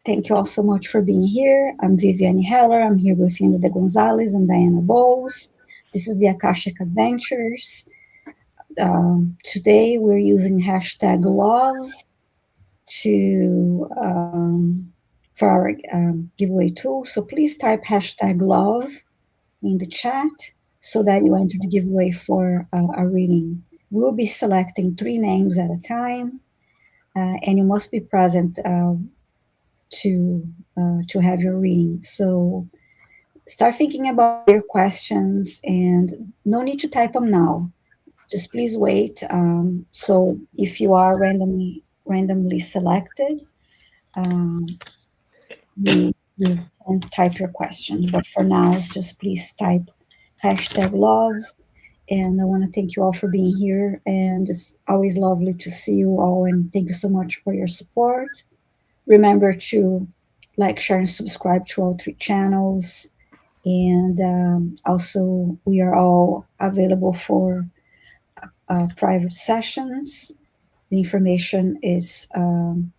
Thank you all so much for being here. I'm Viviane Heller. I'm here with Linda de Gonzalez and Diana Bowles. This is the Akashic Adventures. Today we're using hashtag love to for our giveaway tool. So please type hashtag love in the chat so that you enter the giveaway for a reading. We'll be selecting 3 names at a time, and you must be present to have your reading. So start thinking about your questions, and no need to type them now. Just please wait. So if you are randomly selected, um, you can type your question. But for now, just please type hashtag love. And I want to thank you all for being here. And it's always lovely to see you all. And thank you so much for your support. Remember to like, share, and subscribe to all 3 channels. And also, we are all available for private sessions. The information is in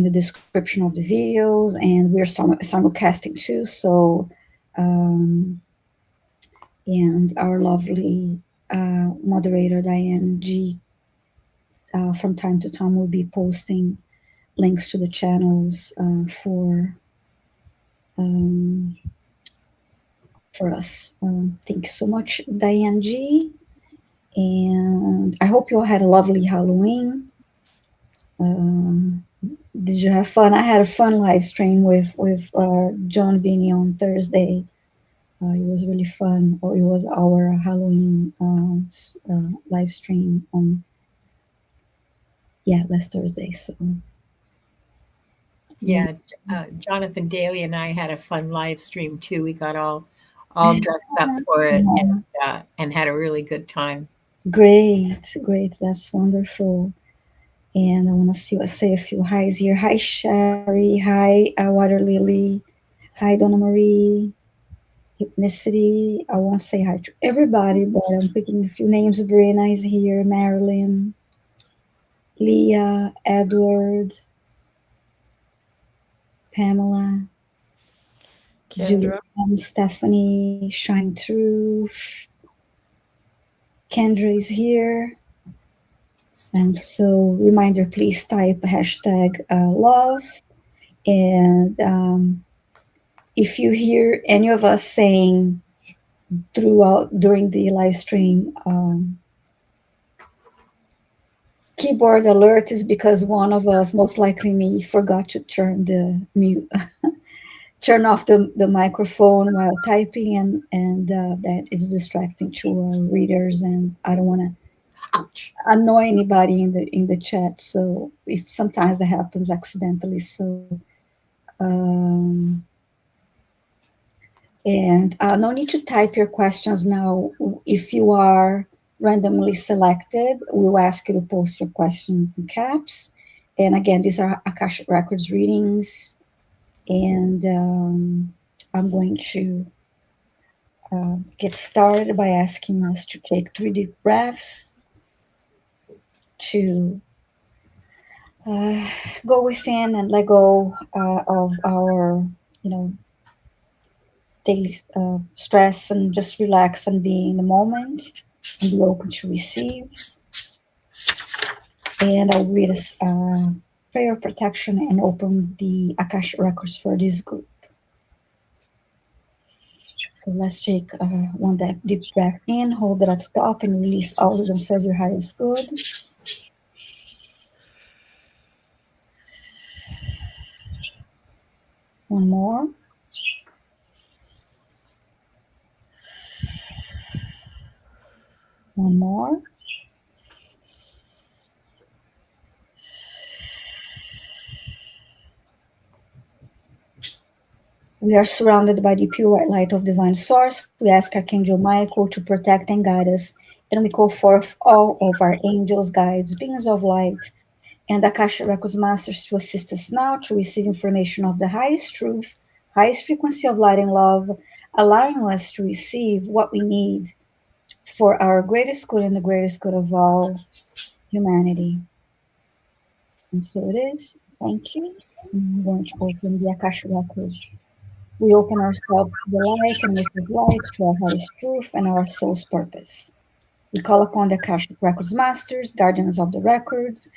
the description of the videos, and we're simulcasting too. So, and our lovely moderator, Diane G, from time to time will be posting links to the channels for us. Thank you so much, Diane G. And I hope you all had a lovely Halloween. Did you have fun? I had a fun live stream with John Beanie on Thursday. It was really fun. Or it was our Halloween live stream on last Thursday. So Yeah, Jonathan Daly and I had a fun live stream too. We got all dressed up for it and had a really good time. Great. That's wonderful. And I want to say a few highs here. Hi, Sherry. Hi, Water Lily. Hi, Donna Marie. Hypnicity. I won't say hi to everybody, but I'm picking a few names. Brianna is here. Marilyn. Leah. Edward. Pamela. Kendra. Julian, Stephanie. Shine Truth. Kendra is here. And so, reminder, please type hashtag love. And if you hear any of us saying during the live stream, keyboard alert, is because one of us, most likely me, forgot to turn the mute, turn off the microphone while typing, and that is distracting to our readers, and I don't want to annoy anybody in the chat. So if sometimes that happens accidentally, so and no need to type your questions now. If you are randomly selected, we'll ask you to post your questions in caps. And again, these are Akashic Records readings, and I'm going to get started by asking us to take 3 deep breaths to go within and let go of our, daily stress, and just relax and be in the moment and be open to receive. And I'll read a prayer of protection and open the Akashic Records for this group. So let's take one deep breath in, hold it at the top, and release all of them. Serve your highest good. One more. One more. We are surrounded by the pure white light of divine source. We ask Archangel Michael to protect and guide us, and we call forth all of our angels, guides, beings of light, and Akashic Records masters to assist us now to receive information of the highest truth, highest frequency of light and love, allowing us to receive what we need for our greatest good and the greatest good of all humanity. And so it is. Thank you. I'm going to open the Akasha records. We open ourselves to the light and with the light to our highest truth and our soul's purpose. We call upon the Akashic Records Masters, guardians of the records,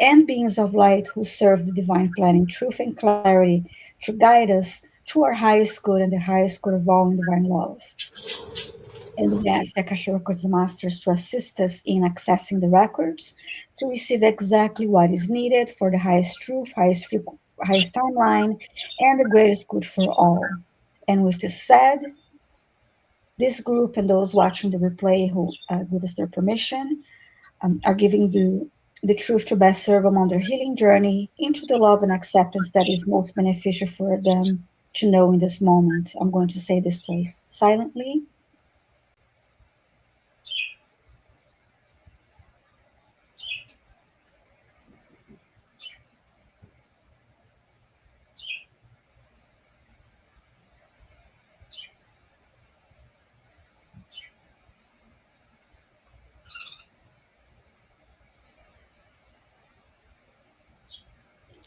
and beings of light who serve the divine plan in truth and clarity to guide us to our highest good and the highest good of all in divine love. And we ask the Akashic Records Masters to assist us in accessing the records to receive exactly what is needed for the highest truth, highest timeline, and the greatest good for all. And with this said, this group and those watching the replay who give us their permission are giving the truth to best serve them on their healing journey into the love and acceptance that is most beneficial for them to know in this moment. I'm going to say this twice silently.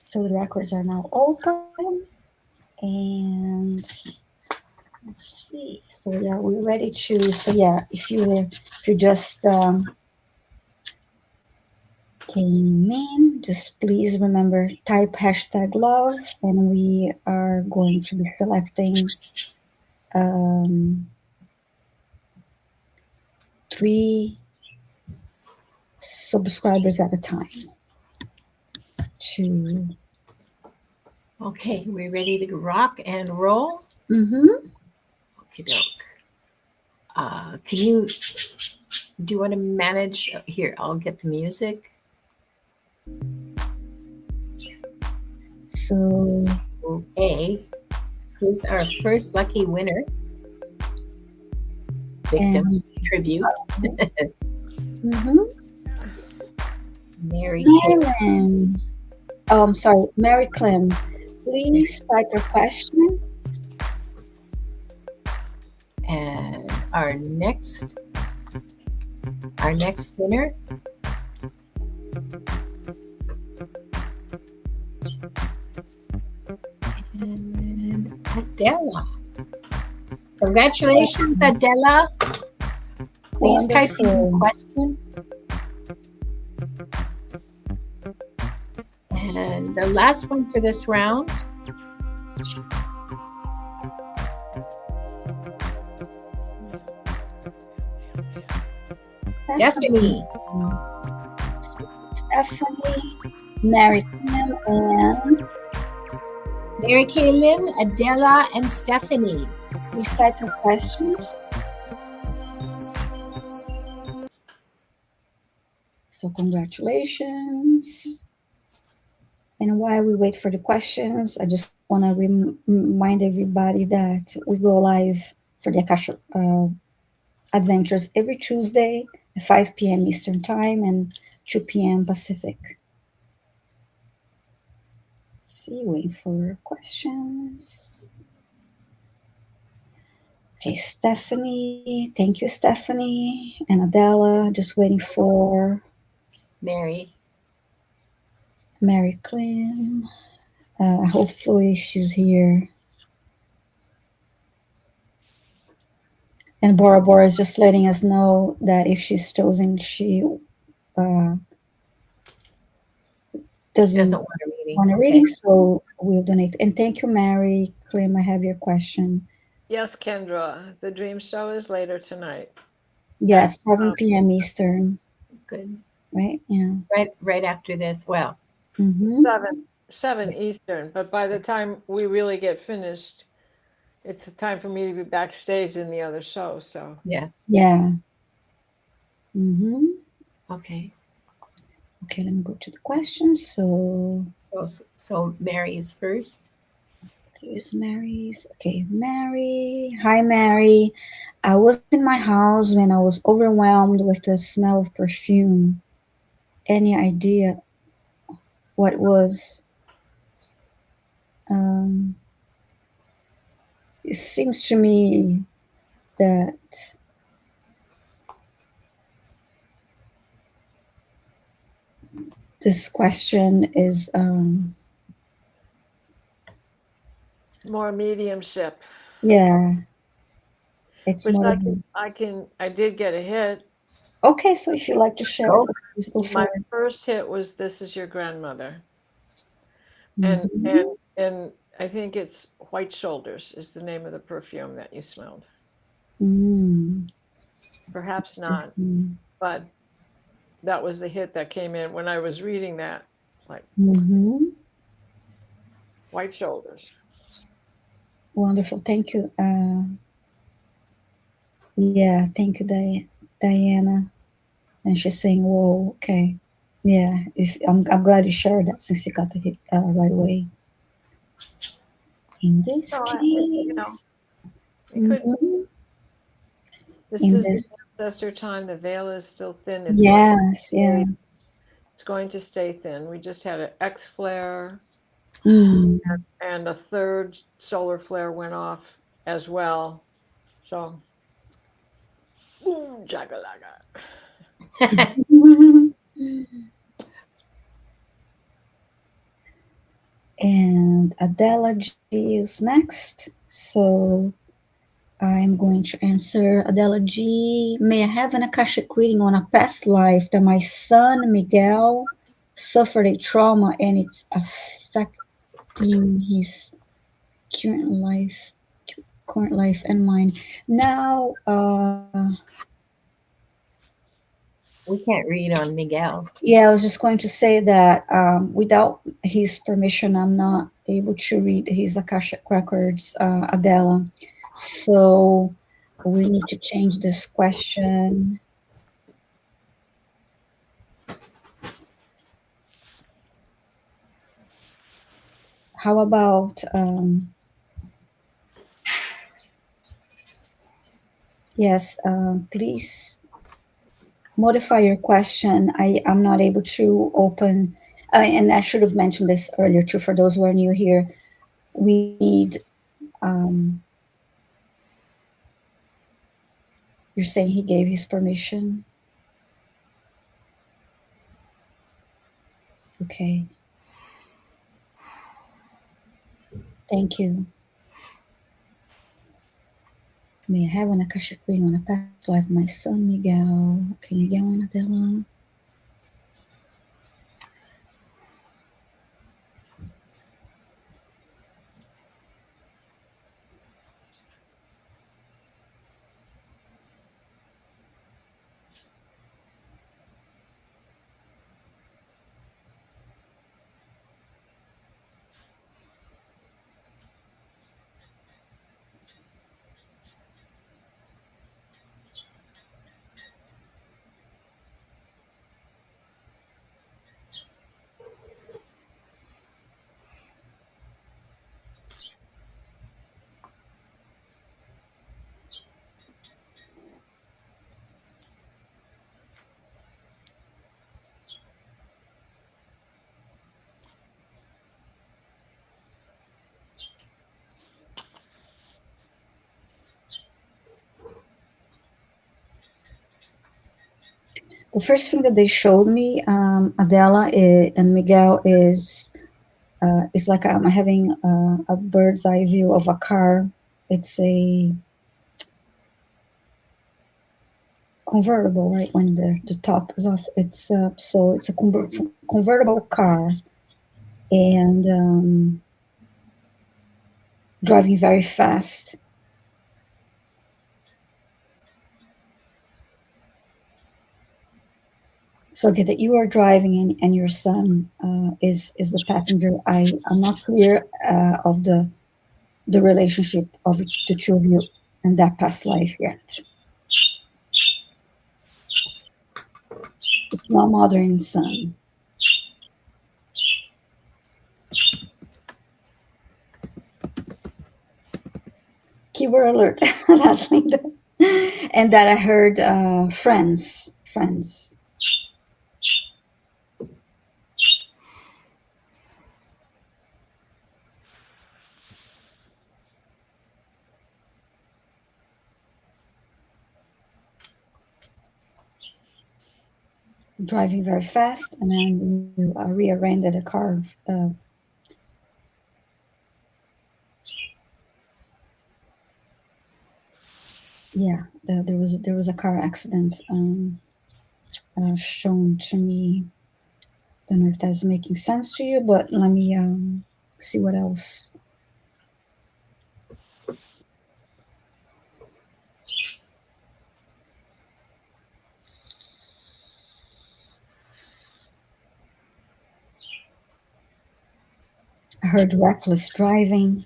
So the records are now open. And let's see. So yeah, we're ready to. So yeah, if you just came in, just please remember type hashtag love, and we are going to be selecting um, 3 subscribers at a time. To Okay, we ready to rock and roll? mm-hmm. Okay, doke. Can you do you want to manage here? I'll get the music. So Okay. Who's our first lucky winner? Victim and tribute. mm-hmm. Mary Kay. Marilyn. Oh, I'm sorry, Mary Clem. Please type your question. And our next winner and Adela. Congratulations, Adela. Please type in your Wonderful. question. And the last one for this round. Stephanie. Stephanie, Mary Kim, and Mary Kay Lim, Adela, and Stephanie. please type your questions. So congratulations. And while we wait for the questions, I just want to remind everybody that we go live for the Akashic Adventures every Tuesday at 5 p.m. Eastern Time and 2 p.m. Pacific. Let's see, waiting for questions. Okay, Stephanie. Thank you, Stephanie. And Adela, just waiting for Mary. Mary Clem. Hopefully she's here. And Bora Bora is just letting us know that if she's chosen, she uh, She doesn't doesn't want a reading. want a Okay. reading, so we'll donate. And thank you, Mary Clem. I have your question. Yes, Kendra. The dream show is later tonight. Yeah, it's 7 p.m. Eastern, Good. right? Yeah. Right after this. Well, Mm-hmm. 7 Eastern. But by the time we really get finished, it's a time for me to be backstage in the other show. So yeah. Yeah. Mm-hmm. Okay. Okay, let me go to the questions. So So Mary is first. here's Mary's. Okay, Mary. Hi, Mary. I was in my house when I was overwhelmed with the smell of perfume. Any idea what was? Um, it seems to me that this question is More mediumship, Yeah, it's which more. I did get a hit. Okay, so if you like to share it, Oh, please go My for it. first hit was "This Is Your Grandmother," and Mm-hmm. and and I think it's White Shoulders is the name of the perfume that you smelled. Mm, Perhaps not, interesting. but that was the hit that came in when I was reading that, like Mm-hmm. White Shoulders. Wonderful. Thank you. Yeah, thank you, Diana. And she's saying, "Whoa, okay, yeah." I'm glad you shared that since you got the hit right away. In this So case, it could. mhm, This in is the this, ancestor time. The veil is still thin. yes, yes. It's going to stay thin. We just had an X flare, Mm. and a third solar flare went off as well. So boom, jagalaga. And Adela G is next. So I'm going to answer Adela G. May I have an Akashic reading on a past life that my son Miguel suffered a trauma and it's affecting his current life, current life and mine. Now, we can't read on Miguel. yeah, I was just going to say that without his permission, I'm not able to read his Akashic records, Adela. So we need to change this question. How about, yes, please modify your question. I'm not able to open, and I should have mentioned this earlier too, for those who are new here. We need, um, you're saying he gave his permission? Okay, thank you. May I have an Akashic reading on a past life, my son Miguel. Can you get one, Adela? The first thing that they showed me, Adela and Miguel, is it's like I'm having a bird's eye view of a car. It's a convertible, right? When the top is off, it's so it's a convertible car, and driving very fast. So okay, that you are driving and your son is the passenger. I'm not clear of the relationship of the two of you in that past life yet. It's not mother and son. Keyword alert. That's Linda. And that I heard friends, friends. Driving very fast, and then you rear-ended a car. Yeah, there was a car accident shown to me. Don't know if that's making sense to you, but let me see what else. I heard reckless driving.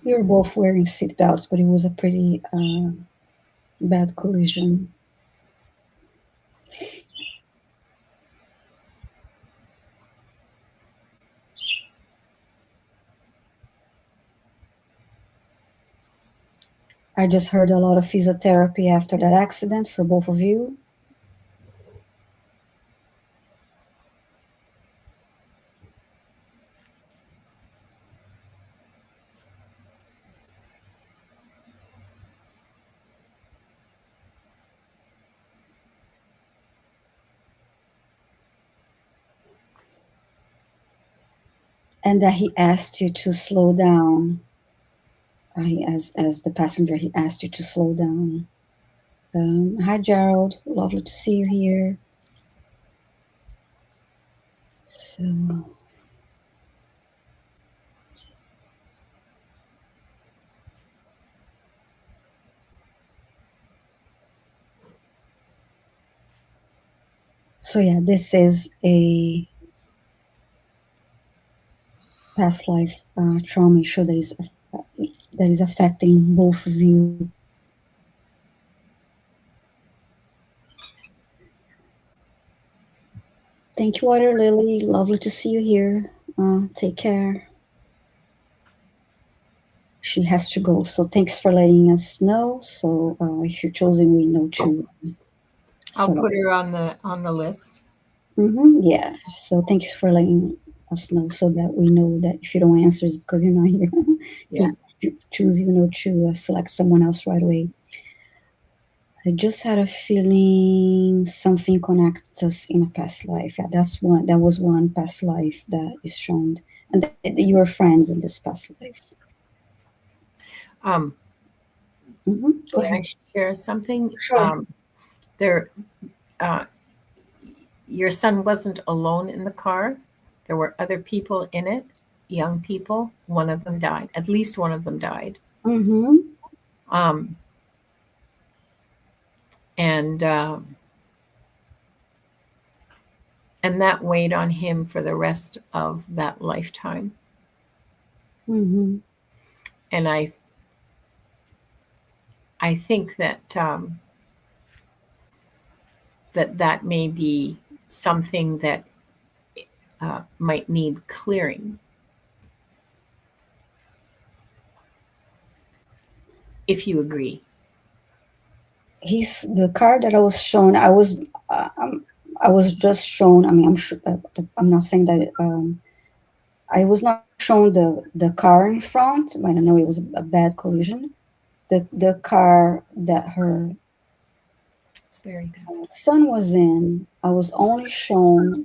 We were both wearing seatbelts, but it was a pretty bad collision. I just heard a lot of physiotherapy after that accident for both of you. And that he asked you to slow down. As the passenger, he asked you to slow down. Hi, Gerald. Lovely to see you here. So, so yeah, this is a past life trauma issue that is affecting both of you. Thank you, Water Lily. Lovely to see you here. Take care. She has to go, so thanks for letting us know. So if you're chosen, we know to I'll select. put her on the list. Yeah. So thanks for letting us know so that we know that if you don't answer, it's because you're not here. Yeah. If you choose, to select someone else right away. I just had a feeling something connects us in a past life. Yeah, that's one. That was one past life that is shown, and you were friends in this past life. Um, Go may I ahead. share something? Sure. There, uh, your son wasn't alone in the car. There were other people in it, young people. One of them died. At least one of them died. Mm-hmm. Um, and and that weighed on him for the rest of that lifetime. Mm-hmm. And I think that that may be something that might need clearing, if you agree. He's the car that I was shown. I was just shown. I mean, I'm sure. I'm not saying that. I was not shown the car in front. I don't know. It was a bad collision. The car that her It's very bad. son was in. I was only shown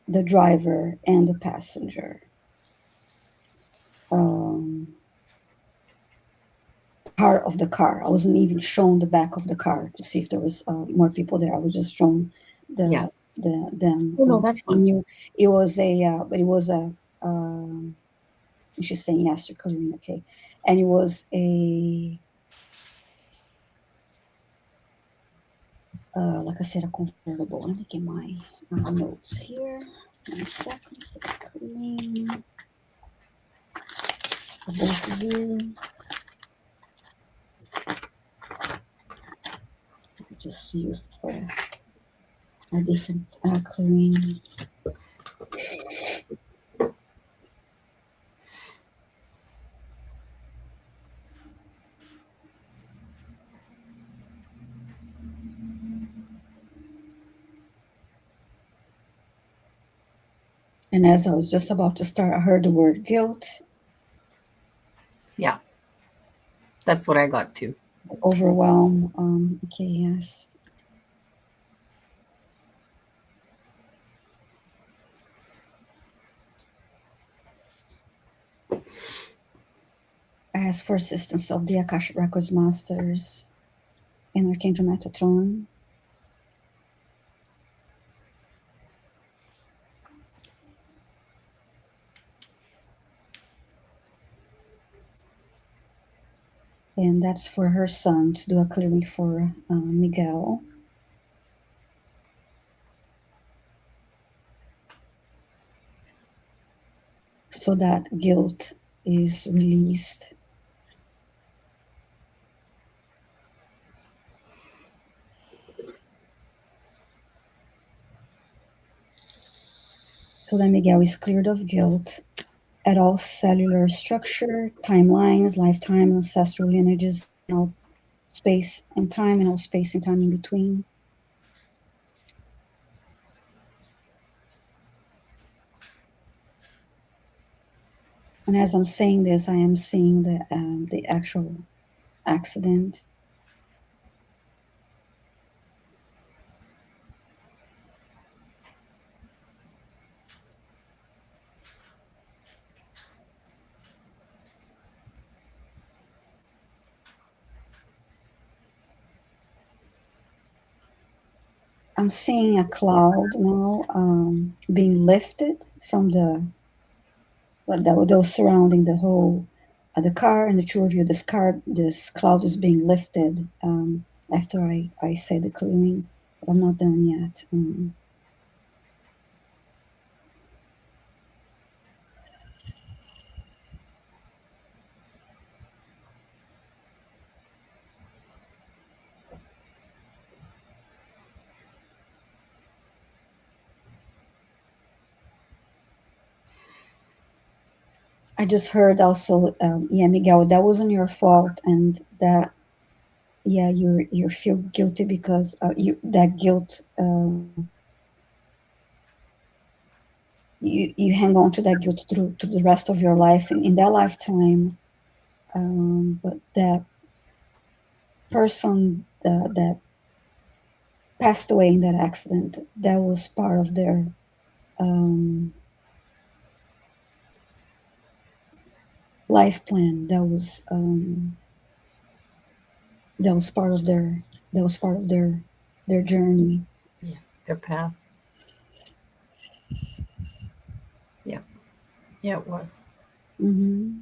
the driver and the passenger. Um, part of the car. I wasn't even shown the back of the car to see if there was more people there. I was just shown Yeah. the them. Oh no, that's I fine. knew it was but it was a. She's saying yes to coloring, okay, and it was a like I said, a convertible. Let me get my notes here. 1 second. Clean. For both of you. I just used for a different clearing. And as I was just about to start, I heard the word guilt, Yeah, that's what I got too. overwhelm. Okay, yes. I ask for assistance of the Akashic Records Masters and Archangel Metatron. And that's for her son to do a clearing for Miguel. So that guilt is released. So that Miguel is cleared of guilt at all cellular structure, timelines, lifetimes, ancestral lineages, and all space and time, and all space and time in between. And as I'm saying this, I am seeing the actual accident. I'm seeing a cloud now being lifted from those surrounding the whole the car and the two of you. This cloud is being lifted after I say the clearing, but I'm not done yet. I just heard also, yeah, Miguel, that wasn't your fault, and that yeah, you feel guilty because you that guilt. You hang on to that guilt through to the rest of your life in that lifetime. But that person that passed away in that accident, that was part of their um, life plan. That was part of their journey. Yeah, their path. Yeah, yeah, it was. Hmm.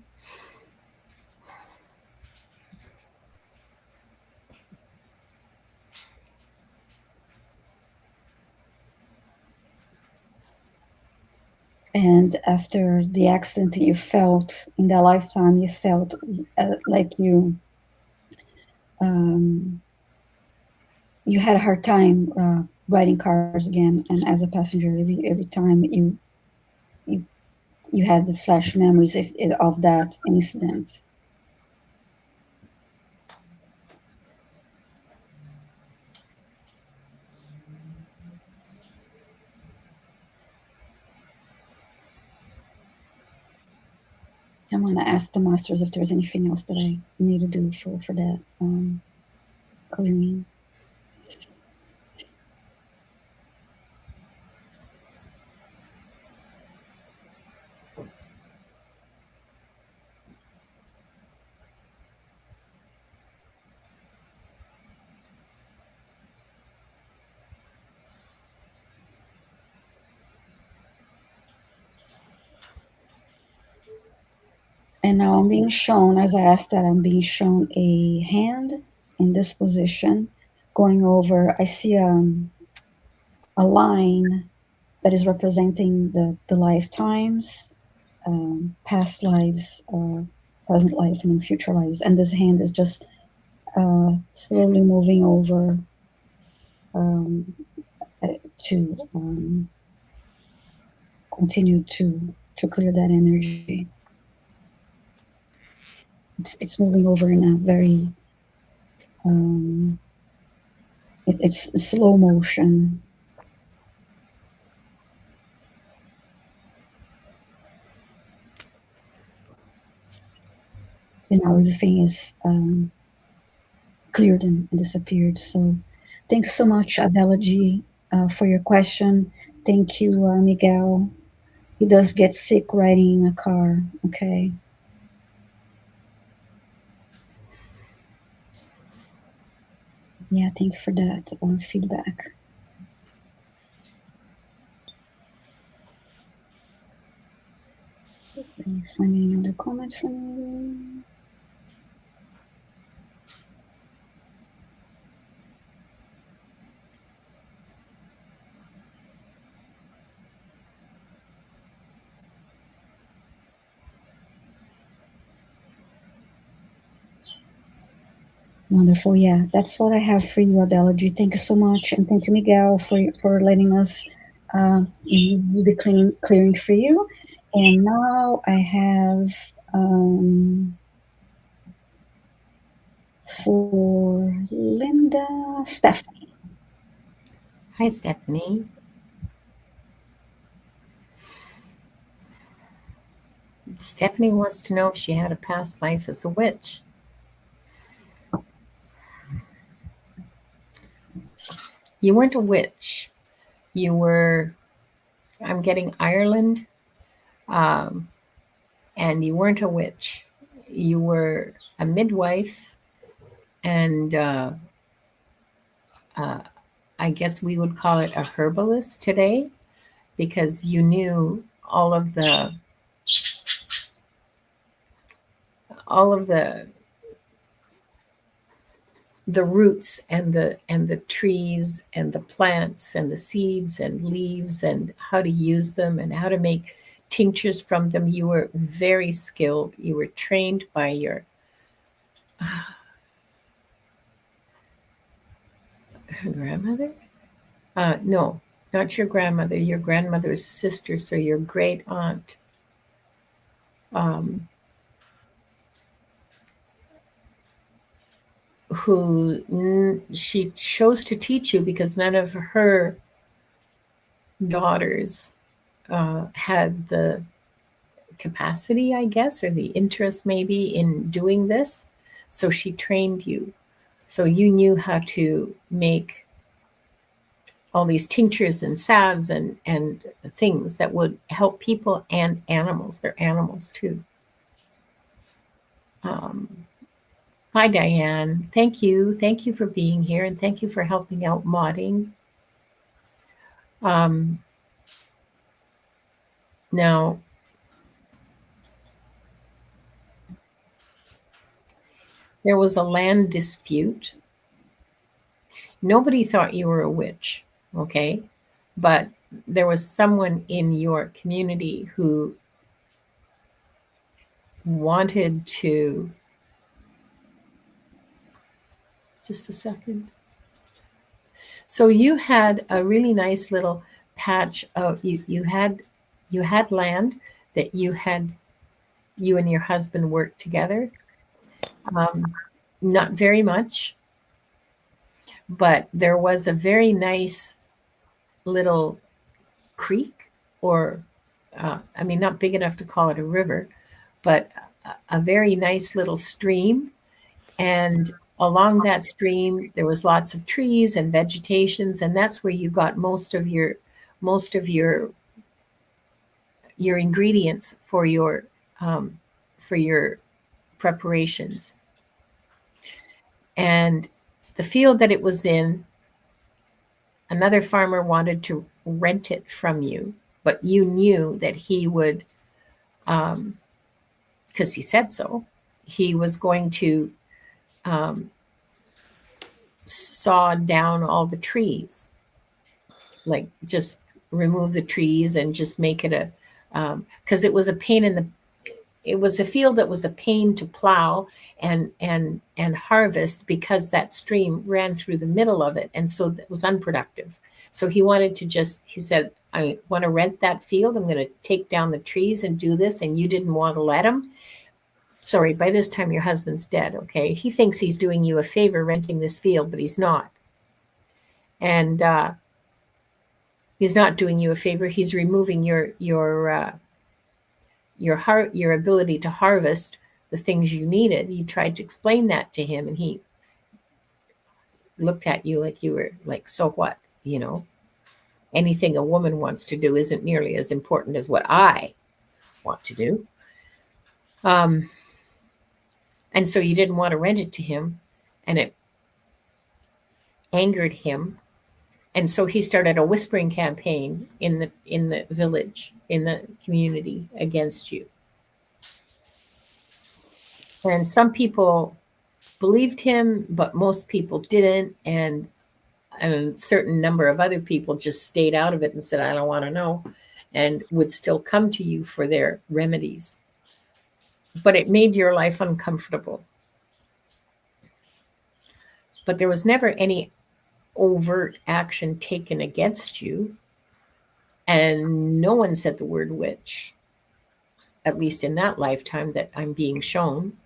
And after the accident, you felt in that lifetime, you felt like um, you had a hard time riding cars again. And as a passenger, every time you you had the flash memories of that incident. I'm gonna ask the masters if there's anything else that I need to do for that clearing. And now I'm being shown, as I asked that, I'm being shown a hand in this position, going over. I see a line that is representing the lifetimes, past lives, present life, and then future lives. And this hand is just slowly moving over um, to continue to clear that energy. It's moving over in a very um, it's slow motion. everything is cleared and disappeared. So thank you so much, Adela G, for your question. Thank you, Miguel. He does get sick riding in a car. Okay. Yeah, thank you for that feedback. Let me find any other comments from you. Wonderful. Yeah, that's what I have for you, Adela G. Thank you so much, and thank you, Miguel, for letting us do the clearing for you. And now I have for Linda, Stephanie. Hi, Stephanie. Stephanie wants to know if she had a past life as a witch. You weren't a witch. You were, I'm getting Ireland, um, and you weren't a witch. You were a midwife, and uh, I guess we would call it a herbalist today, because you knew all of the roots and the trees and the plants and the seeds and leaves and how to use them and how to make tinctures from them. You were very skilled. You were trained by your grandmother. No, not your grandmother, your grandmother's sister, so your great aunt. um, who she chose to teach you because none of her daughters had the capacity, I guess, or the interest maybe in doing this. So she trained you. So you knew how to make all these tinctures and salves and things that would help people and animals. They're animals too. Um, Hi, Diane. Thank you. Thank you for being here and thank you for helping out modding. Um, Now, there was a land dispute. Nobody thought you were a witch, okay? But there was someone in your community who wanted to, just a second. So you had a really nice little patch of you had land that you and your husband worked together. Um, Not very much, but there was a very nice little creek, or I mean, not big enough to call it a river, but a very nice little stream. And along that stream, there was lots of trees and vegetations, and that's where you got most of your ingredients um, for your preparations. And the field that it was in, another farmer wanted to rent it from you, but you knew that he would, because he said so, he was going to um, saw down all the trees, like just remove the trees and just make it a, because it was a pain in the, it was a field that was a pain to plow and harvest because that stream ran through the middle of it, and so it was unproductive. So he wanted to just, he said, I want to rent that field. I'm going to take down the trees and do this, and you didn't want to let him. Sorry, by this time your husband's dead, okay? He thinks he's doing you a favor renting this field, but he's not. And he's not doing you a favor. He's removing your ability to harvest the things you needed. You tried to explain that to him, and he looked at you like you were like, so what? Anything a woman wants to do isn't nearly as important as what I want to do. And so you didn't want to rent it to him, and it angered him. And so he started a whispering campaign in the village, in the community, against you. And some people believed him, but most people didn't. And a certain number of other people just stayed out of it and said, I don't want to know, and would still come to you for their remedies. But it made your life uncomfortable. But there was never any overt action taken against you. And no one said the word witch, at least in that lifetime that I'm being shown.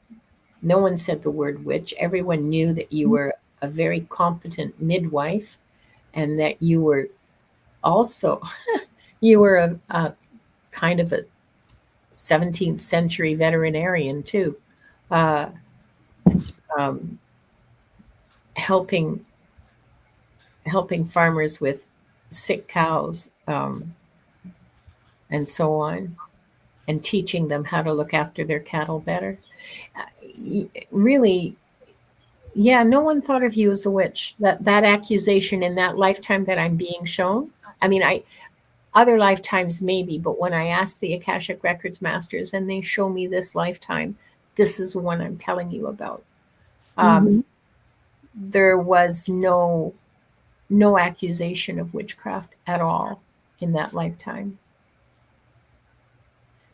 No one said the word witch. Everyone knew that you were a very competent midwife, and that you were also, you were a kind of a 17th century veterinarian too, um, helping farmers with sick cows, and so on, and teaching them how to look after their cattle better. Really, yeah, no one thought of you as a witch. That accusation in that lifetime that I'm being shown, I mean, other lifetimes maybe, but when I ask the Akashic Records masters and they show me this lifetime, this is the one I'm telling you about. There was no accusation of witchcraft at all in that lifetime.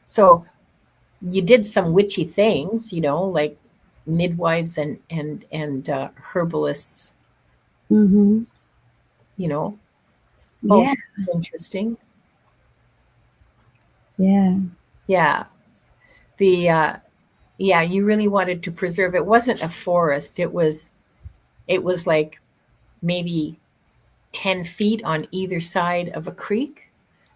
So you did some witchy things, like midwives and herbalists. Yeah. Oh, interesting. Yeah. Yeah. You really wanted to preserve. It wasn't a forest. It was like maybe 10 feet on either side of a creek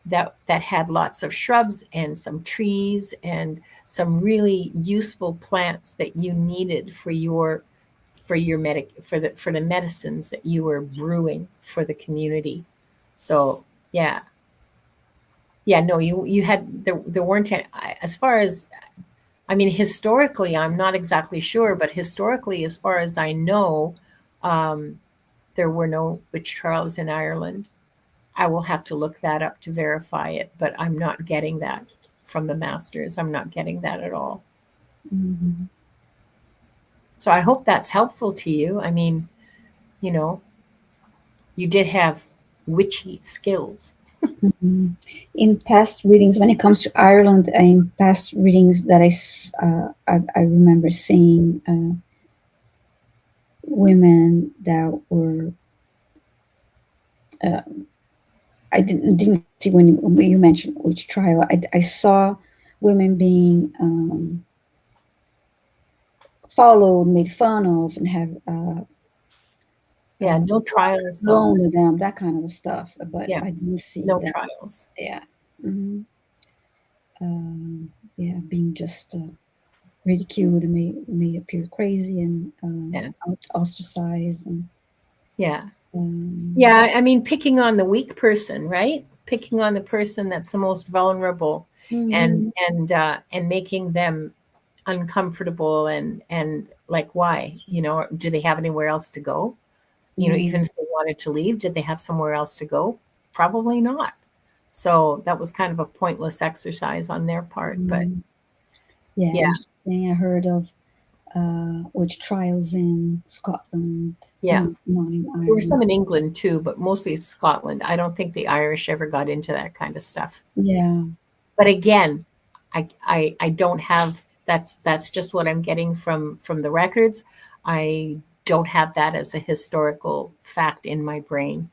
that had lots of shrubs and some trees and some really useful plants that you needed for the medicines that you were brewing for the community. So no, you had, there weren't any, as far as, I mean, historically, I'm not exactly sure, but historically, as far as I know, there were no witch trials in Ireland. I will have to look that up to verify it, but I'm not getting that from the masters. I'm not getting that at all. So I hope that's helpful to you. I mean, you did have witchy skills. In past readings, when it comes to Ireland, in past readings that I remember seeing women that were, I didn't see when you mentioned witch trial. I saw women being followed, made fun of, and have no trials, blown to them, that kind of stuff. But Yeah, I didn't see no that. trials. Yeah. Being just ridiculed and made appear crazy and ostracized. And I mean, picking on the weak person, right? Picking on the person that's the most vulnerable, and making them uncomfortable, and like, why? Do they have anywhere else to go? Even if they wanted to leave, did they have somewhere else to go? Probably not. So that was kind of a pointless exercise on their part. But I heard of witch trials in Scotland. Not in Ireland. There were some in England too, but mostly Scotland. I don't think the Irish ever got into that kind of stuff. But again, I don't have, that's just what I'm getting from the records. I don't have that as a historical fact in my brain.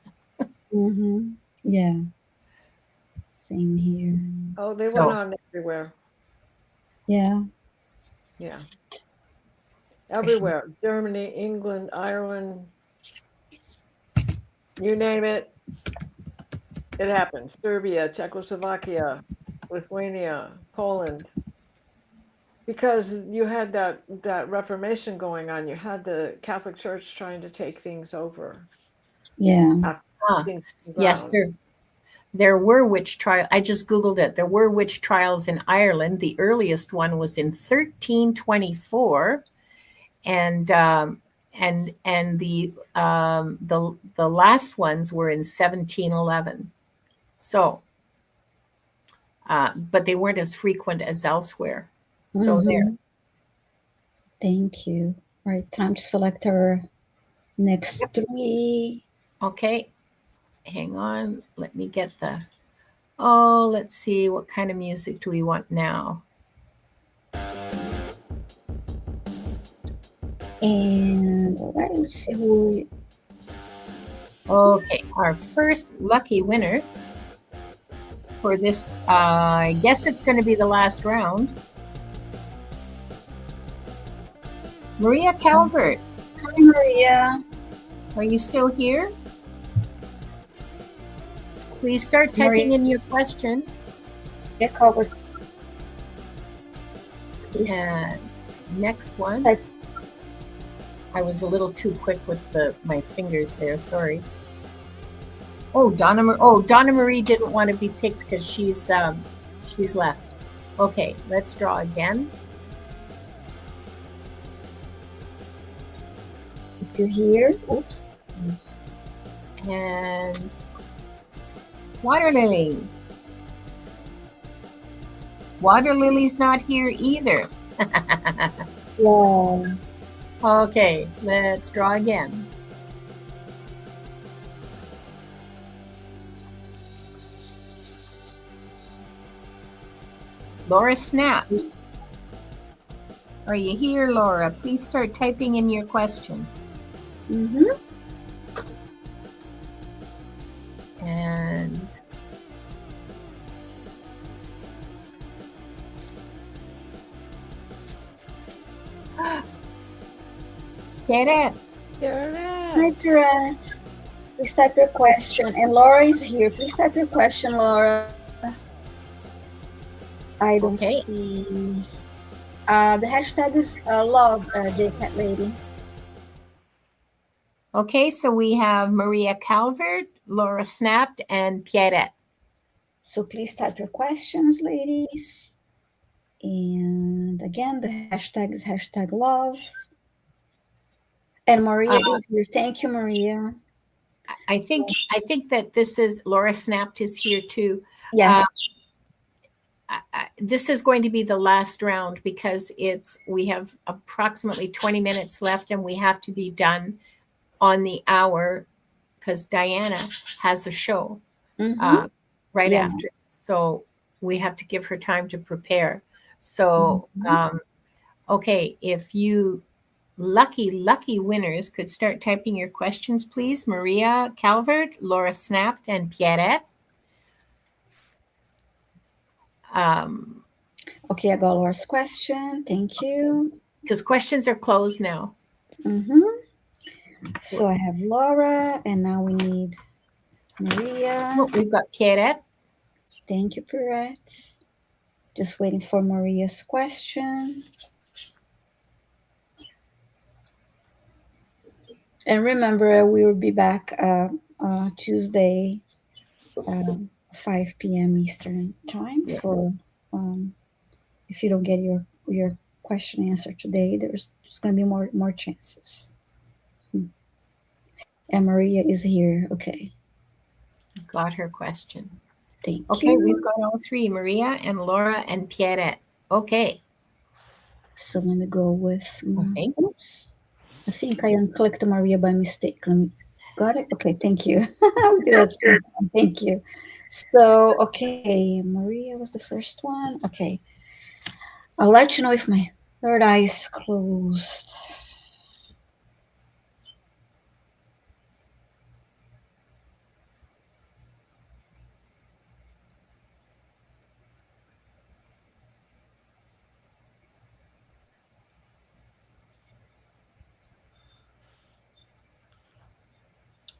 Same here. Oh, they went on everywhere. Yeah. Everywhere. Germany, England, Ireland, you name it, it happened. Serbia, Czechoslovakia, Lithuania, Poland. because you had that Reformation going on. You had the Catholic Church trying to take things over Yeah. after Ah, things on the yes, ground. there were witch trials. I just Googled it. There were witch trials in Ireland. The earliest one was in 1324, and the last ones were in 1711. So, but they weren't as frequent as elsewhere. So there. Mhm. Thank you. All right, time to select our next Yep. three. Okay. Hang on. Let me get the. Oh, let's see. What kind of music do we want now? And all right, let's see who. Okay, our first lucky winner for this, I guess it's going to be the last round. Maria Calvert, Hi, Maria. are you still here? Please start typing Maria in your question. covered. Please And next one. type. I was a little too quick with my fingers there. Sorry. Oh, Donna Marie didn't want to be picked because she's left. Okay, let's draw again. If you're here, oops. Yes. And Water Lily. Water Lily's not here either. Yeah. Okay, let's draw again. Laura Snap. Are you here, Laura? Please start typing in your question. Mm-hmm. And Keret. Here Hi, it is. Therese. Please type your question. And Laura is here. Please type your question, Laura. I don't Okay. see. The hashtag is love, JCat lady. Okay, so we have Maria Calvert, Laura Snapped, and Pierrette. So please type your questions, ladies. And again, the hashtag is hashtag love. And Maria is here. Thank you, Maria. I think that this is Laura Snapped is here too. Yes. This is going to be the last round because we have approximately 20 minutes left and we have to be done on the hour because Diana has a show right Yeah. after. So we have to give her time to prepare. So, okay, if you lucky winners could start typing your questions, please. Maria Calvert, Laura Snapped, and Pierrette. Okay, I got Laura's question. Thank you. Because questions are closed now. So I have Laura, and now we need Maria. Oh, we've got Pierrette. Thank you, Perrette. Just waiting for Maria's question. And remember, we will be back Tuesday, 5 p.m. Eastern time. For if you don't get your question answered today, there's going to be more chances. And Maria is here. Okay. Got her question. Thank Okay, you. we've got all three, Maria and Laura and Pierrette. Okay. So let me go with. Okay. Oops. I think I unclicked Maria by mistake. Got it? Okay, thank you. We did it at the same time. Thank you. So, okay, Maria was the first one. Okay. I'll let you know if my third eye is closed.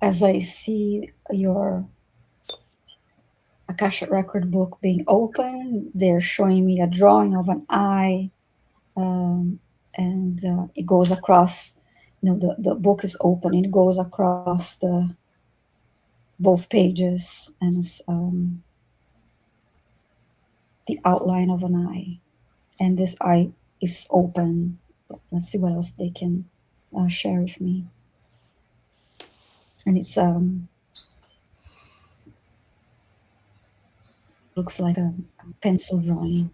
As I see your Akashic record book being open, they're showing me a drawing of an eye um, and it goes across. The book is open and it goes across the both pages, and it's the outline of an eye, and this eye is open. Let's see what else they can share with me. And it's looks like a pencil drawing.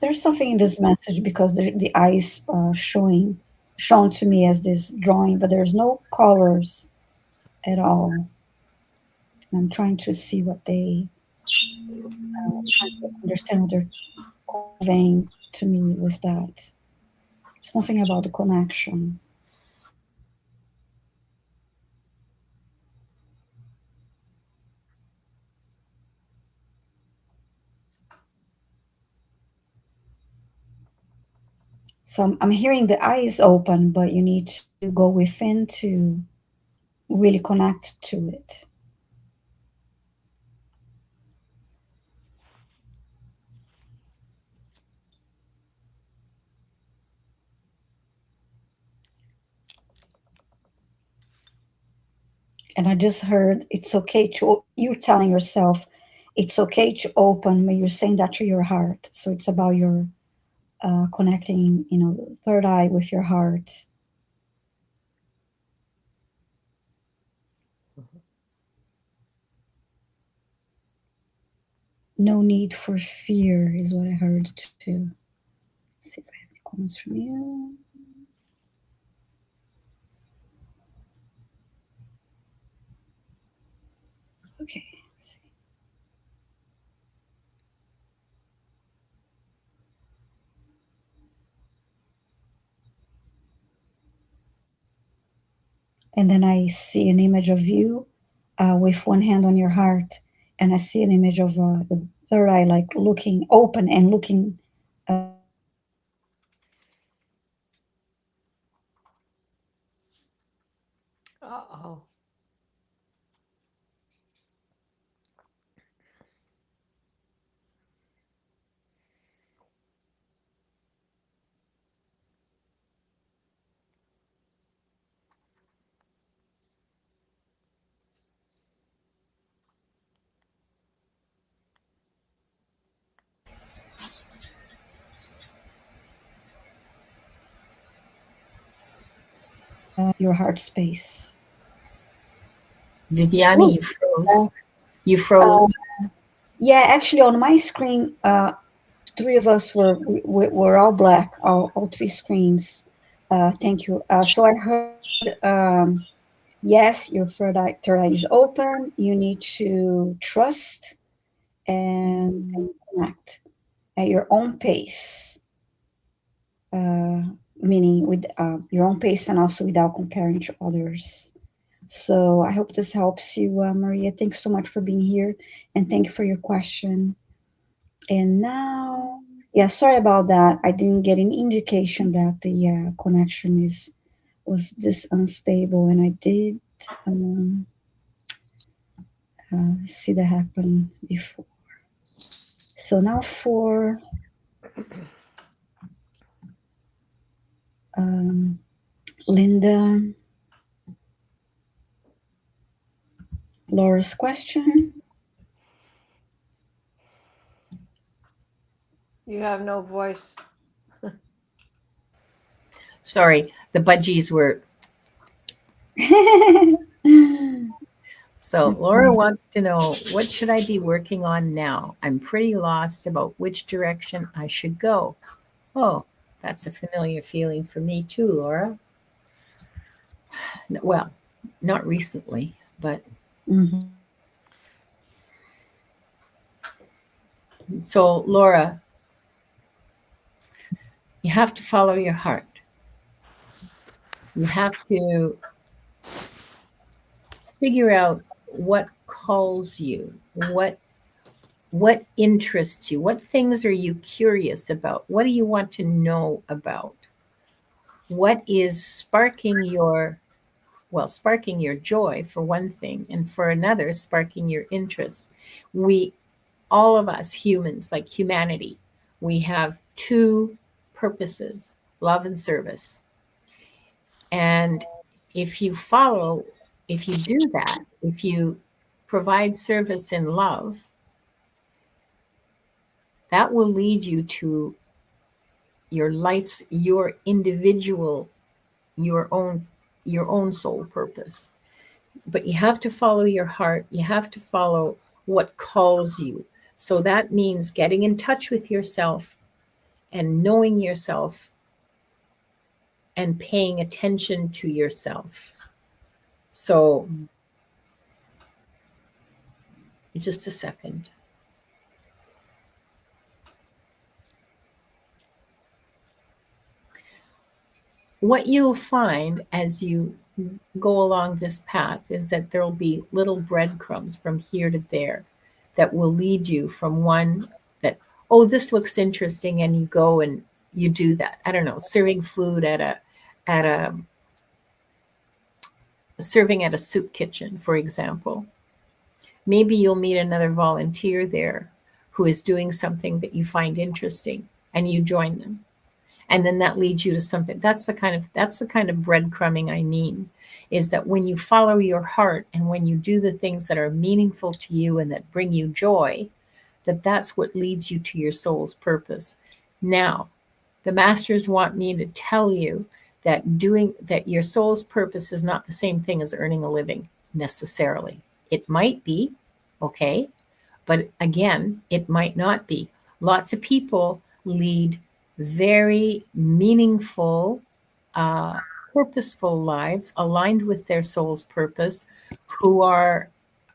There's something in this message because the eye is shown to me as this drawing, but there's no colors at all. I'm trying to see what they trying to understand what they're conveying to me with that. It's nothing about the connection. So I'm hearing the eye is open, but you need to go within to really connect to it. And I just heard it's okay to, you're telling yourself it's okay to open, but you're saying that to your heart. So it's about your connecting, third eye with your heart. No need for fear is what I heard too. Let's see if I have any comments from you. Okay. Let's see. And then I see an image of you with one hand on your heart, and I see an image of the third eye, like looking open and looking Uh-oh. your heart space. Viviane, Oh, you froze. You uh, froze. yeah, actually, on my screen, three of us were all black, all three screens. Thank you. So I heard, yes, your third eye is open. You need to trust and connect at your own pace, uh, meaning with your own pace and also without comparing to others. So I hope this helps you, Maria. Thanks so much for being here, and thank you for your question. And now, yeah, sorry about that. I didn't get an indication that the connection is was this unstable, and I did um, see that happen before. So now for um, Linda, Laura's question. You have no voice. Sorry, the budgies were. So Laura wants to know, what should I be working on now? I'm pretty lost about which direction I should go. Oh, that's a familiar feeling for me too, Laura. Well, not recently, but Mhm. so Laura, you have to follow your heart. You have to figure out what calls you, what interests you, what things are you curious about, what do you want to know about, what is sparking your joy for one thing, and for another sparking your interest. We, all of us humans, like humanity, we have two purposes: love and service. And if you follow, if you do that, if you provide service in love, that will lead you to your life's, your individual, your own, your own soul purpose. But you have to follow your heart, you have to follow what calls you. So that means getting in touch with yourself and knowing yourself and paying attention to yourself. So just a second. What you'll find as you go along this path is that there'll be little breadcrumbs from here to there that will lead you from one that, oh, this looks interesting, and you go and you do that. I don't know, serving food at a serving at a soup kitchen, for example. Maybe you'll meet another volunteer there who is doing something that you find interesting, and you join them. And then that leads you to something. That's the kind of breadcrumbing I mean, is that when you follow your heart and when you do the things that are meaningful to you and that bring you joy, that's what leads you to your soul's purpose. Now, the masters want me to tell you that doing that, your soul's purpose is not the same thing as earning a living necessarily. It might be, okay, but again, it might not be. Lots of people lead very meaningful, purposeful lives aligned with their soul's purpose, who are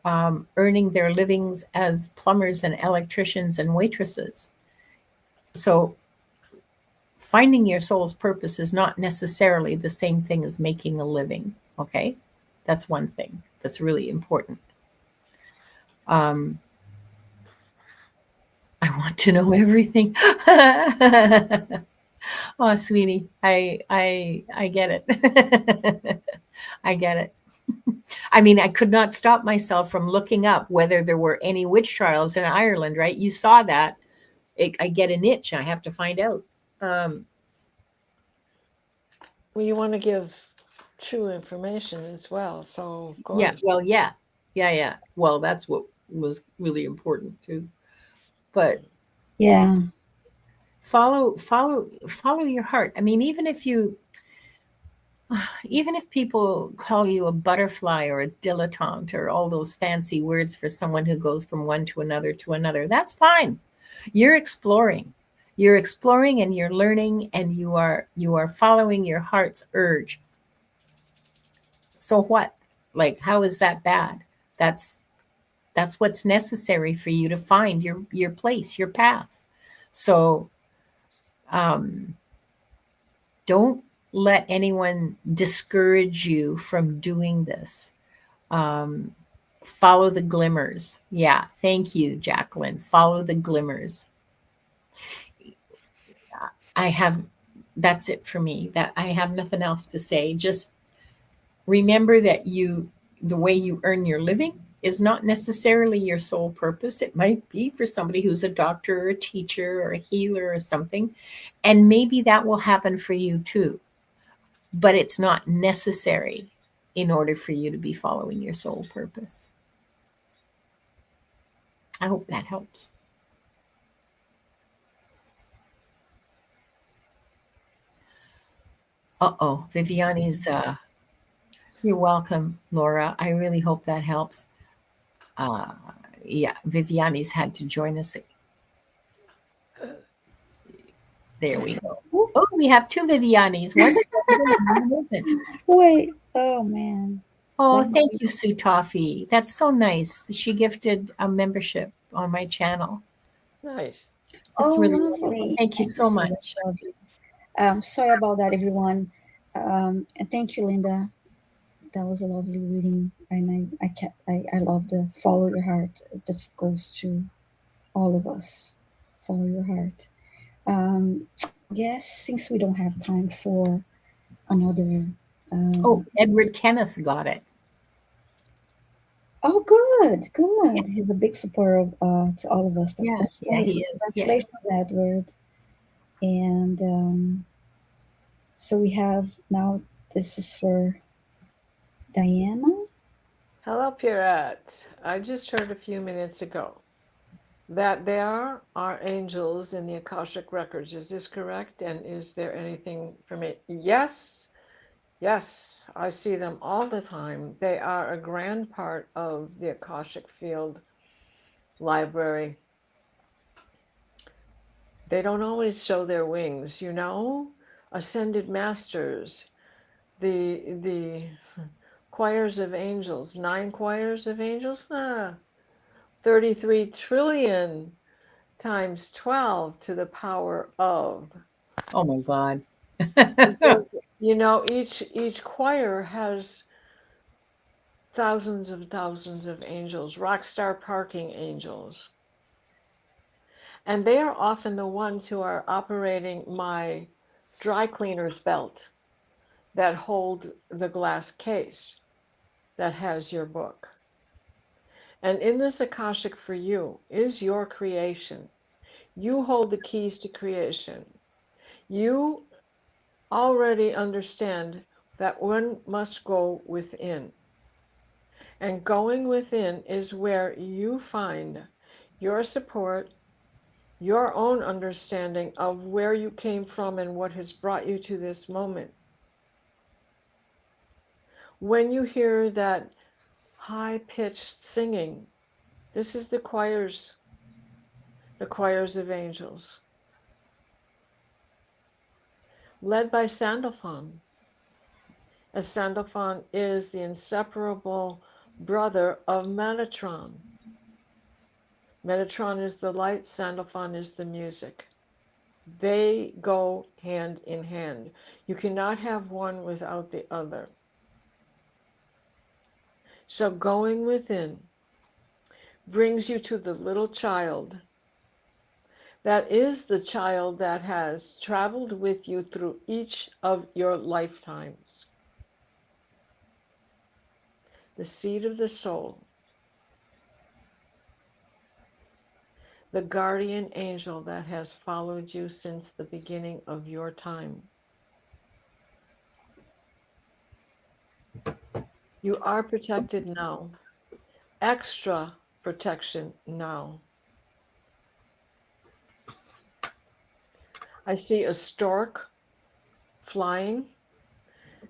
earning their livings as plumbers and electricians and waitresses. So finding your soul's purpose is not necessarily the same thing as making a living. Okay, that's one thing that's really important. um, I want to know everything. Oh, sweetie, I get it. I get it. I mean, I could not stop myself from looking up whether there were any witch trials in Ireland, right? You saw that. I get an itch. I have to find out. Um, Well, you want to give true information as well. So go yeah, ahead. well, yeah. Yeah, yeah. Well, that's what was really important too. But Yeah. follow your heart. I mean, even if people call you a butterfly or a dilettante or all those fancy words for someone who goes from one to another, that's fine. You're exploring. You're exploring and you're learning, and you are following your heart's urge. So what? Like, how is that bad? That's that's what's necessary for you to find your place, your path. So um don't let anyone discourage you from doing this. Um, follow the glimmers. Yeah, thank you, Jacqueline. Follow the glimmers. I have, that's it for me. That I have nothing else to say. Just remember that the way you earn your living is not necessarily your sole purpose. It might be for somebody who's a doctor or a teacher or a healer or something. And maybe that will happen for you too. But it's not necessary in order for you to be following your soul purpose. I hope that helps. Uh-oh, Viviane's, you're welcome, Laura. I really hope that helps. Uh, yeah, Viviane's had to join us. There we go. Oh, we have two Vivianes. One's one isn't. Wait. Oh man. Oh, Let thank me. you, Sue Toffee. That's so nice. She gifted a membership on my channel. Nice. It's Oh, really wonderful. lovely. Thank you Thank you so so much. much, Shelby. Sorry about that, everyone. And thank you, Linda. that was a lovely reading, and I love the follow your heart. This goes to all of us. Follow your heart. Um, yes, since we don't have time for another. Oh, Uh, Edward Kenneth got it. oh, good, good. He's a big supporter to all of us. Yeah, That's yeah, wonderful. he is. Yeah. Congratulations, Edward. And so we have now. This is for Diana. Hello, Pierrette. I just heard a few minutes ago that there are angels in the Akashic records. Is this correct? And is there anything for me? Yes, yes, I see them all the time. They are a grand part of the Akashic field library. They don't always show their wings, you know? Ascended masters, the choirs of angels, 9 choirs of angels, 33 trillion times 12 to the power of. Oh my God. You know, each choir has thousands of angels, rock star parking angels. And they are often the ones who are operating my dry cleaner's belt that hold the glass case that has your book. And in this Akashic for you is your creation. You hold the keys to creation. You already understand that one must go within. And going within is where you find your support, your own understanding of where you came from and what has brought you to this moment. When you hear that high pitched singing, this is the choirs of angels, led by Sandalphon, as Sandalphon is the inseparable brother of Metatron. Metatron is the light, Sandalphon is the music. They go hand in hand. You cannot have one without the other. So going within brings you to the little child. That is the child that has traveled with you through each of your lifetimes. The seed of the soul, the guardian angel that has followed you since the beginning of your time. You are protected now. Extra protection now. I see a stork flying.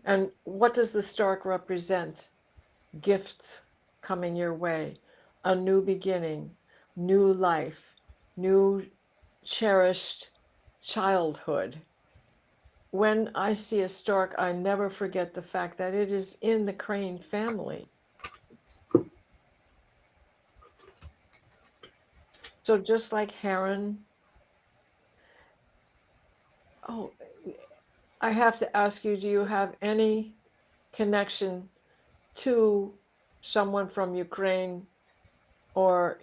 And what does the stork represent? Gifts coming your way, a new beginning, new life, new cherished childhood. When I see a stork, I never forget the fact that it is in the crane family. So just like heron, oh, I have to ask you, do you have any connection to someone from Ukraine or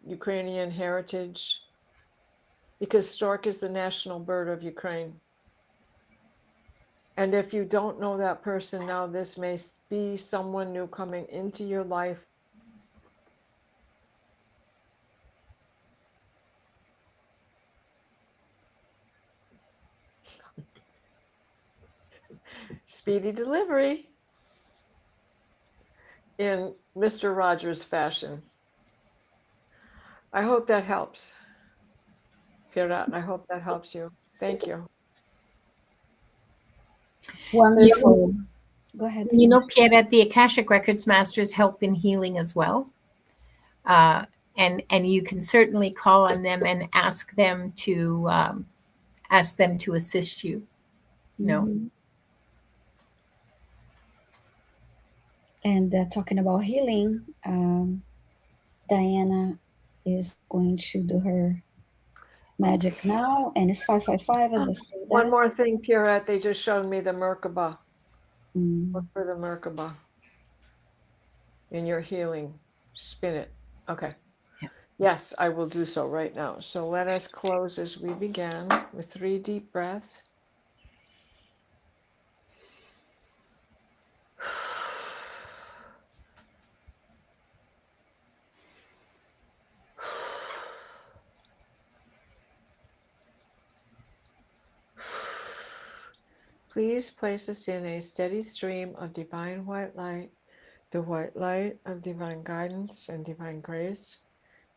Ukrainian heritage? Because stork is the national bird of Ukraine. And if you don't know that person now, this may be someone new coming into your life. Speedy delivery in Mr. Rogers fashion. I hope that helps, Pirat. I hope that helps you. Thank you. You, Wonderful. Go ahead, you Diana. know, Pierre, the Akashic Records Masters help in healing as well. Uh, and you can certainly call on them and ask them to assist you. You know, Mhm. And talking about healing, Diana is going to do her magic now, and it's 555 as I say One that. more thing, Pirat. They just showed me the Merkaba. Mm. Look for the Merkaba. in your healing. Spin it. Okay. Yeah. Yes, I will do so right now. So let us close as we began with 3 deep breaths. Please place us in a steady stream of divine white light, the white light of divine guidance and divine grace.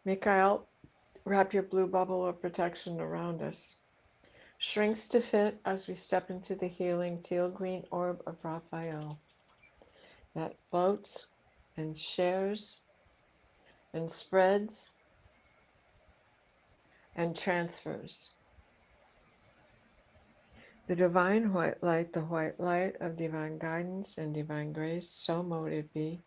Mikhail, wrap your blue bubble of protection around us. Shrinks to fit as we step into the healing teal green orb of Raphael that floats and shares and spreads and transfers. The divine white light, the white light of divine guidance and divine grace, so mote it be.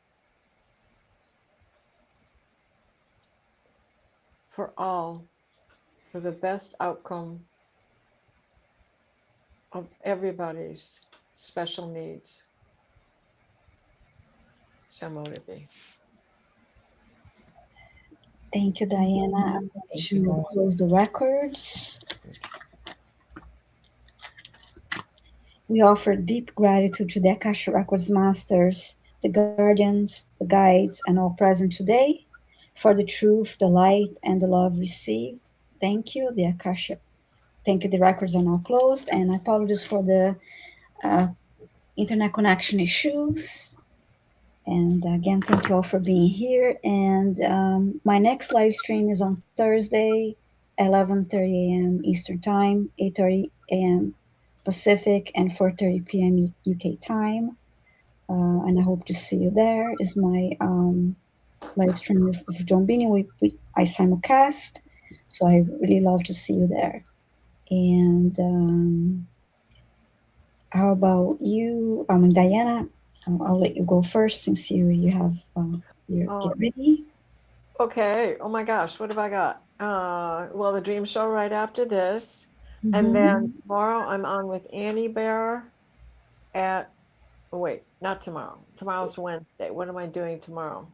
For all, for the best outcome of everybody's special needs. So mote it be. Thank you, Diana. I'm going Thank you, to Diana. close the records. We offer deep gratitude to the Akashic Records Masters, the guardians, the guides, and all present today for the truth, the light, and the love received. Thank you, the Akashic. Thank you. The records are now closed, and I apologize for the uh, internet connection issues. And again, thank you all for being here. And my next live stream is on Thursday, 11:30 a.m. Eastern Time, 8:30 a.m. Pacific, and 4:30 p.m. UK time. And I hope to see you there. Is my live stream with John Bini. I simulcast, so I really love to see you there. And how about you? Diana, I'll let you go first since you have your Oh, get ready. okay. Oh my gosh, what have I got? Well, the dream show right after this. And then Mm-hmm. tomorrow I'm on with Annie Bear at, oh, wait, not tomorrow. Tomorrow's Wednesday. What am I doing tomorrow?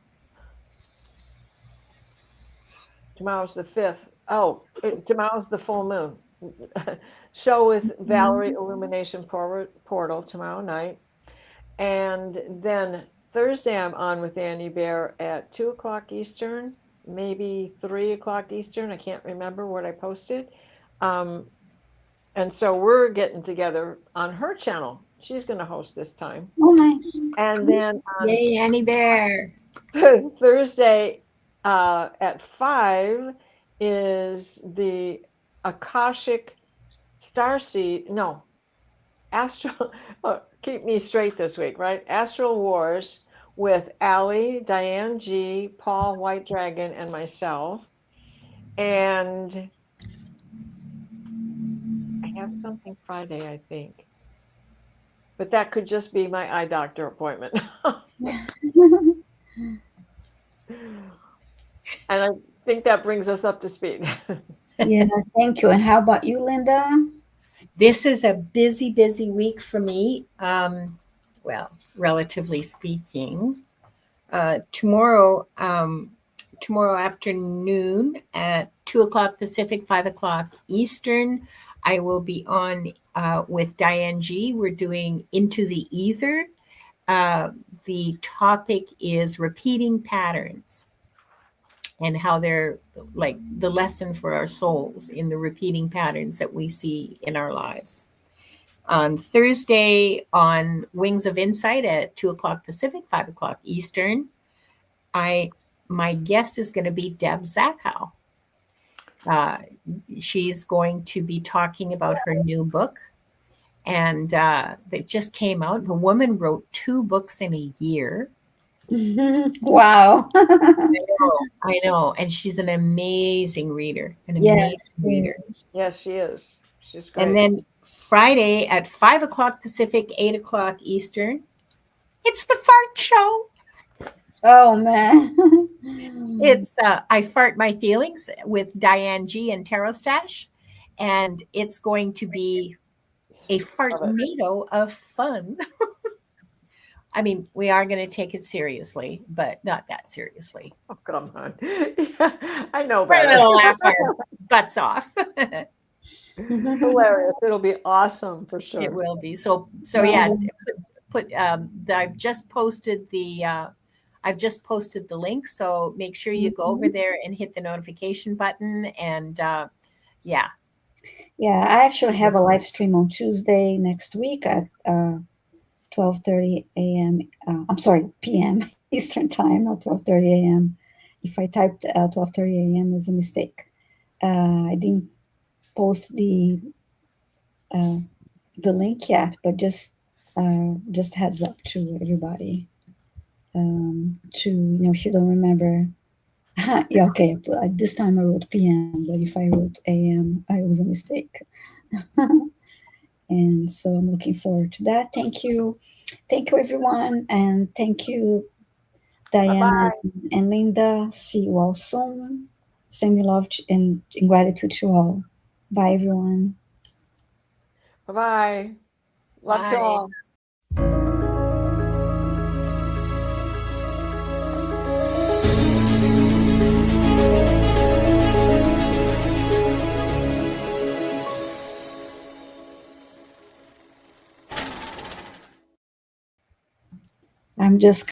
Tomorrow's the 5th. Oh, tomorrow's the full moon. Show with Valerie Illumination Portal tomorrow night. And then Thursday, I'm on with Annie Bear at 2 o'clock Eastern, maybe 3 o'clock Eastern. I can't remember what I posted. And so we're getting together on her channel. She's going to host this time. Oh, nice. And then on Yay, Annie Bear. Thursday at 5 is the Akashic Starseed. No, Astral. Oh, keep me straight this week, right? Astral Wars with Allie, Diane G, Paul White Dragon, and myself. And I have something Friday, I think. But that could just be my eye doctor appointment. And I think that brings us up to speed. Yeah, thank you. And how about you, Linda? This is a busy, busy week for me. Well, relatively speaking. Tomorrow afternoon at 2 o'clock Pacific, 5 o'clock Eastern, I will be on with Diane G. We're doing Into the Ether. The topic is repeating patterns and how they're like the lesson for our souls in the repeating patterns that we see in our lives. On Thursday, on Wings of Insight at 2 o'clock Pacific, 5 o'clock Eastern, my guest is going to be Deb Zachow. She's going to be talking about her new book, and that just came out. The woman wrote 2 books in a year. Wow. I know, and she's an amazing reader, Yes, yes. Yes, she is. She's great. And then Friday at 5 o'clock Pacific, 8 o'clock Eastern, it's the Fart Show. Oh, man. It's I Fart My Feelings with Diane G and Tarot Stash, and it's going to be a fartnado of fun. I mean, we are going to take it seriously, but not that seriously. Oh, come on. Yeah, I know We're better. going to laugh our butts off. Hilarious. It'll be awesome for It sure. will be. So yeah, Well, put I've just posted the link, so make sure you go over mhm. there and hit the notification button, and yeah. Yeah, I actually have a live stream on Tuesday next week at 12:30 a.m. I'm sorry, p.m. Eastern time, not 12:30 a.m. If I typed 12:30 a.m. is a mistake. I didn't post uh, the link yet, but just heads up to everybody. To if you don't remember, yeah, okay. This time I wrote p.m., but if I wrote a.m., I was a mistake. And so I'm looking forward to that. Thank you everyone, and thank you Bye Diana bye. and Linda. See you all soon. Sending love and gratitude to all. Bye everyone. Bye bye. Love to Bye. all. I'm just